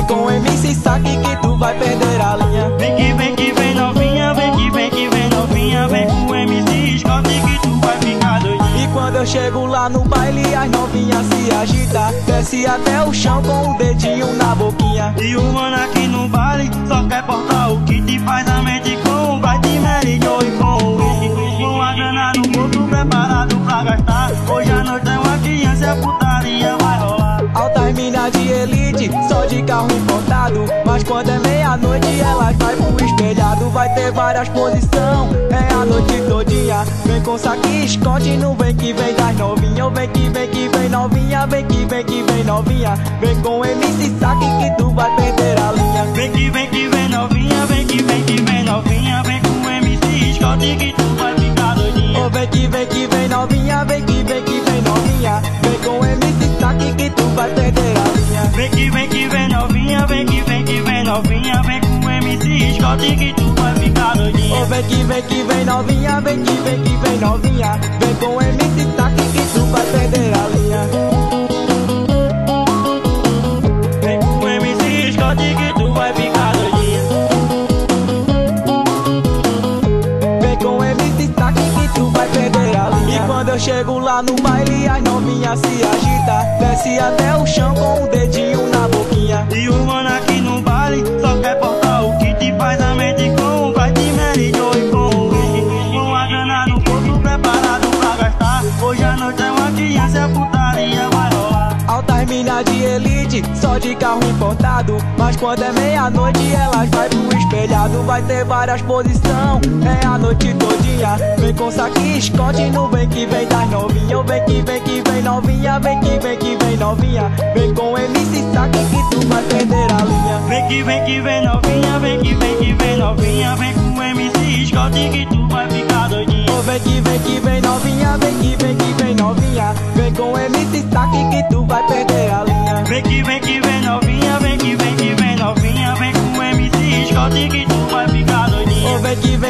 Vem com o MC Saque que tu vai perder a linha. Vem que vem novinha, vem que vem novinha. Vem com o MC Scott que tu vai ficar doidinha. E quando eu chego lá no baile, as novinhas se agita, desce até o chão com o dedinho na boquinha. E o mano aqui no baile só quer portar o kit, faz a mente com o Bright, Mary Joe e com o Whisky. Com a grana no bolso preparado pra gastar. Hoje à noite é uma criança e a putaria vai rolar. Altas minas de elite, só de carro importado, mas quando é meia-noite elas vai pro espelhado. Vai ter várias posições, é a noite todinha. Vem com saque esconde, não vem que vem das novinhas. Vem que vem novinha, vem que vem novinha. Vem com MC Saque que tu vai perder a linha. Vem que vem novinha, vem que vem novinha. Vem com o MC Scott que tu vai ficar doidinha. Oh, vem que vem novinha, vem que vem novinha. Vem com MC Saque que tu vai perder a linha. Vem que vem novinha, vem que vem novinha. Vem com o MC Scott que tu vai ficar doidinha. Oh, vem que vem novinha, vem que vem novinha. Vem com o MC Saque que tu vai perder a linha. Vem com o MC Scott que tu vai ficar doidinha. Vem com o MC Saque que tu vai perder a linha. E quando eu chego lá no baile, as novinhas se agita, desce até o chão com o dedinho na boquinha. E o mano aqui no baile só quer portar o kit, faz a mente com o Bright, Mary Joe e com o Whisky. Com a grana no bolso preparado pra gastar. Hoje à noite é uma criança e a putaria vai rolar. Altas minas de elite, só de carro importado, mas quando é meia-noite elas vai pro espelhado. Vai ter várias posições, é a noite todinha. Vem com saque esconde, não vem que vem das novinhas. Vem que vem novinha, vem que vem novinha. Vem com MC Saque que tu vai perder a linha. Vem que vem novinha, vem que vem novinha. Vem com o MC Scott que tu vai ficar doidinha. Oh, vem que vem novinha, vem que vem novinha. Vem com MC Saque que tu vai perder a linha. Vem que vem novinha, vem que vem novinha. Vem com o MC Scott que tu vai ficar doidinha. Oh, vem